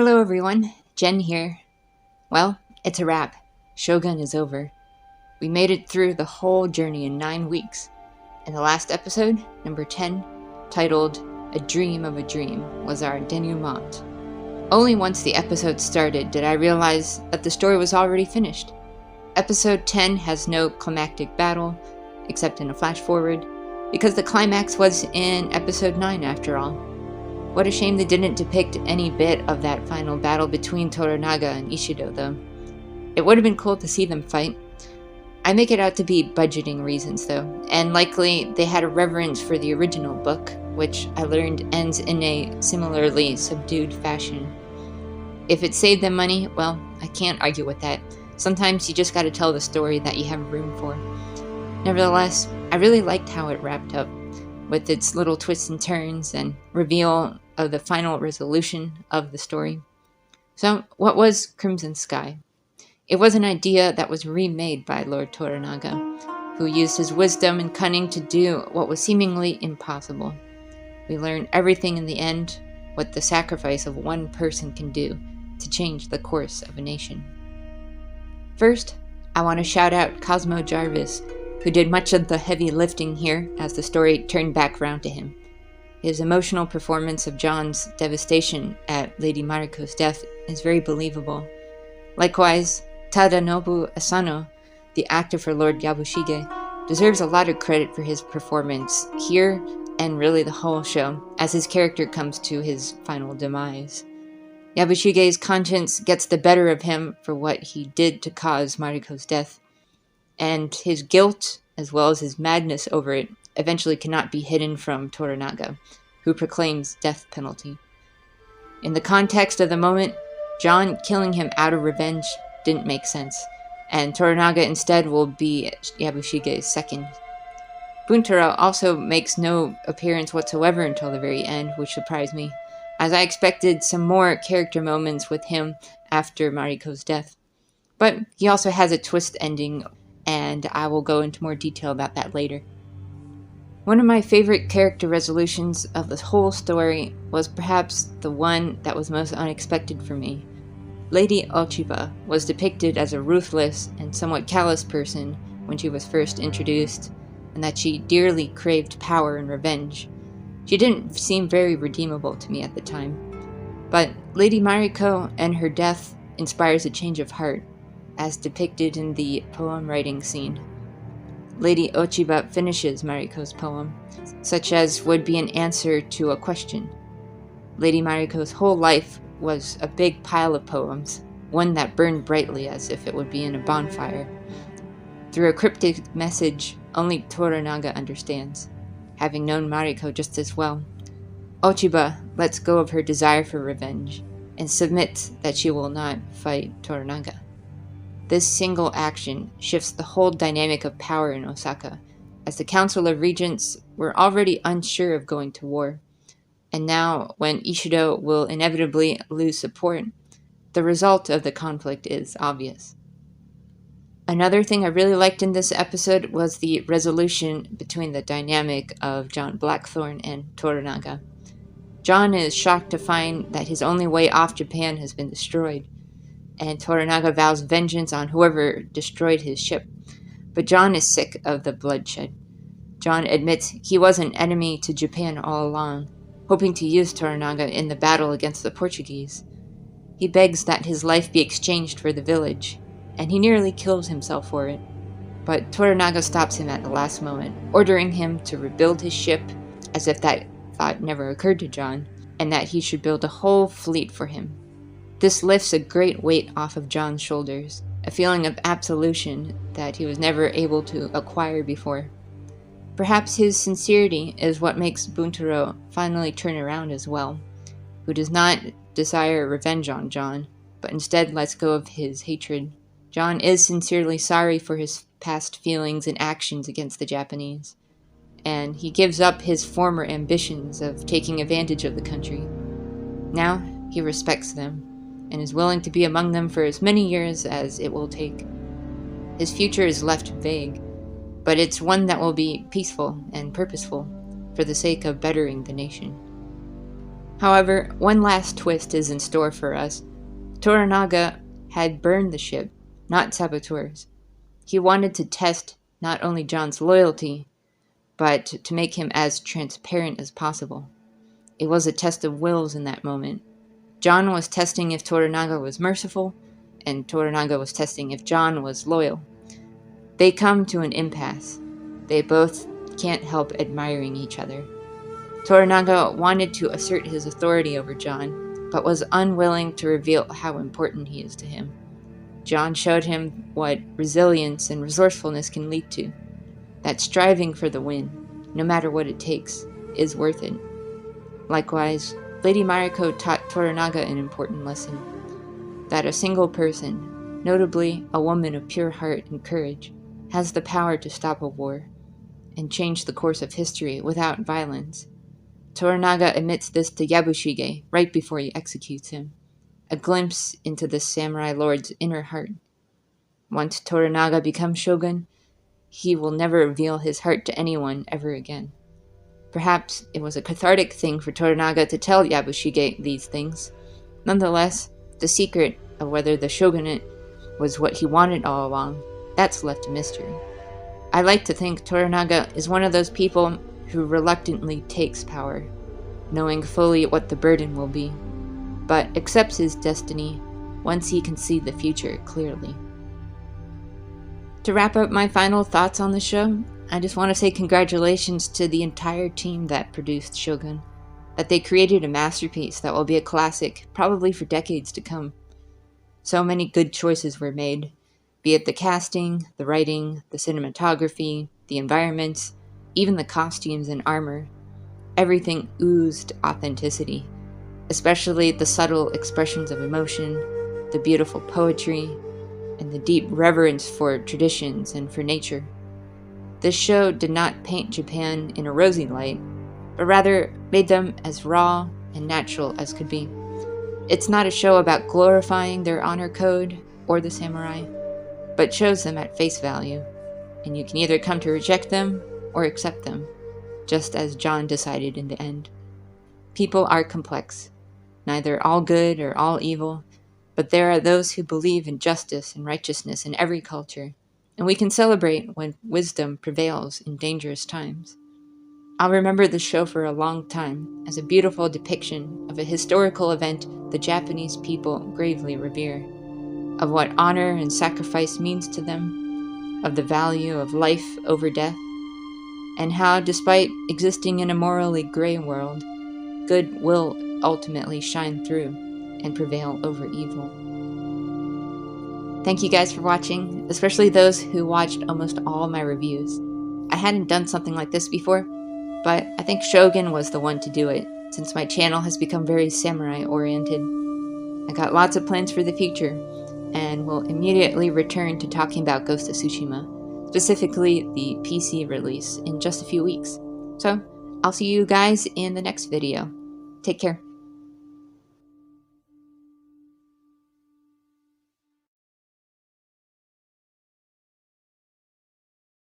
Hello everyone, Jen here. Well, it's a wrap. Shogun is over. We made it through the whole journey in 9 weeks. And the last episode, number 10, titled A Dream of a Dream, was our denouement. Only once the episode started did I realize that the story was already finished. Episode 10 has no climactic battle, except in a flash forward, because the climax was in episode 9 after all. What a shame they didn't depict any bit of that final battle between Toranaga and Ishido, though. It would have been cool to see them fight. I make it out to be budgeting reasons, though, and likely they had a reverence for the original book, which I learned ends in a similarly subdued fashion. If it saved them money, well, I can't argue with that. Sometimes you just gotta tell the story that you have room for. Nevertheless, I really liked how it wrapped up, with its little twists and turns and reveal of the final resolution of the story. So, what was Crimson Sky? It was an idea that was remade by Lord Toranaga, who used his wisdom and cunning to do what was seemingly impossible. We learn everything in the end, what the sacrifice of one person can do to change the course of a nation. First, I want to shout out Cosmo Jarvis, who did much of the heavy lifting here as the story turned back round to him. His emotional performance of John's devastation at Lady Mariko's death is very believable. Likewise, Tadanobu Asano, the actor for Lord Yabushige, deserves a lot of credit for his performance here and really the whole show, as his character comes to his final demise. Yabushige's conscience gets the better of him for what he did to cause Mariko's death, and his guilt, as well as his madness over it, eventually cannot be hidden from Toranaga, who proclaims death penalty. In the context of the moment, John killing him out of revenge didn't make sense, and Toranaga instead will be Yabushige's second. Buntaro also makes no appearance whatsoever until the very end, which surprised me, as I expected some more character moments with him after Mariko's death. But he also has a twist ending, and I will go into more detail about that later. One of my favorite character resolutions of the whole story was perhaps the one that was most unexpected for me. Lady Ochiba was depicted as a ruthless and somewhat callous person when she was first introduced, and that she dearly craved power and revenge. She didn't seem very redeemable to me at the time, but Lady Mariko and her death inspires a change of heart, as depicted in the poem writing scene. Lady Ochiba finishes Mariko's poem, such as would be an answer to a question. Lady Mariko's whole life was a big pile of poems, one that burned brightly as if it would be in a bonfire. Through a cryptic message only Toranaga understands, having known Mariko just as well. Ochiba lets go of her desire for revenge, and submits that she will not fight Toranaga. This single action shifts the whole dynamic of power in Osaka, as the Council of Regents were already unsure of going to war. And now, when Ishido will inevitably lose support, the result of the conflict is obvious. Another thing I really liked in this episode was the resolution between the dynamic of John Blackthorne and Toranaga. John is shocked to find that his only way off Japan has been destroyed, and Toranaga vows vengeance on whoever destroyed his ship. But John is sick of the bloodshed. John admits he was an enemy to Japan all along, hoping to use Toranaga in the battle against the Portuguese. He begs that his life be exchanged for the village, and he nearly kills himself for it. But Toranaga stops him at the last moment, ordering him to rebuild his ship, as if that thought never occurred to John, and that he should build a whole fleet for him. This lifts a great weight off of John's shoulders, a feeling of absolution that he was never able to acquire before. Perhaps his sincerity is what makes Buntaro finally turn around as well, who does not desire revenge on John, but instead lets go of his hatred. John is sincerely sorry for his past feelings and actions against the Japanese, and he gives up his former ambitions of taking advantage of the country. Now he respects them, and is willing to be among them for as many years as it will take. His future is left vague, but it's one that will be peaceful and purposeful for the sake of bettering the nation. However, one last twist is in store for us. Toranaga had burned the ship, not saboteurs. He wanted to test not only John's loyalty, but to make him as transparent as possible. It was a test of wills in that moment. John was testing if Toranaga was merciful, and Toranaga was testing if John was loyal. They come to an impasse. They both can't help admiring each other. Toranaga wanted to assert his authority over John, but was unwilling to reveal how important he is to him. John showed him what resilience and resourcefulness can lead to. That striving for the win, no matter what it takes, is worth it. Likewise, Lady Mariko taught Toranaga an important lesson. That a single person, notably a woman of pure heart and courage, has the power to stop a war and change the course of history without violence. Toranaga admits this to Yabushige right before he executes him, a glimpse into the samurai lord's inner heart. Once Toranaga becomes shogun, he will never reveal his heart to anyone ever again. Perhaps it was a cathartic thing for Toranaga to tell Yabushige these things. Nonetheless, the secret of whether the shogunate was what he wanted all along, that's left a mystery. I like to think Toranaga is one of those people who reluctantly takes power, knowing fully what the burden will be, but accepts his destiny once he can see the future clearly. To wrap up my final thoughts on the show, I just want to say congratulations to the entire team that produced Shogun, that they created a masterpiece that will be a classic probably for decades to come. So many good choices were made, be it the casting, the writing, the cinematography, the environments, even the costumes and armor. Everything oozed authenticity, especially the subtle expressions of emotion, the beautiful poetry, and the deep reverence for traditions and for nature. This show did not paint Japan in a rosy light, but rather made them as raw and natural as could be. It's not a show about glorifying their honor code or the samurai, but shows them at face value, and you can either come to reject them or accept them, just as John decided in the end. People are complex, neither all good or all evil, but there are those who believe in justice and righteousness in every culture, and we can celebrate when wisdom prevails in dangerous times. I'll remember the show for a long time as a beautiful depiction of a historical event the Japanese people gravely revere, of what honor and sacrifice means to them, of the value of life over death, and how, despite existing in a morally gray world, good will ultimately shine through and prevail over evil. Thank you guys for watching, especially those who watched almost all my reviews. I hadn't done something like this before, but I think Shogun was the one to do it, since my channel has become very samurai-oriented. I got lots of plans for the future, and will immediately return to talking about Ghost of Tsushima, specifically the PC release in just a few weeks. So, I'll see you guys in the next video. Take care.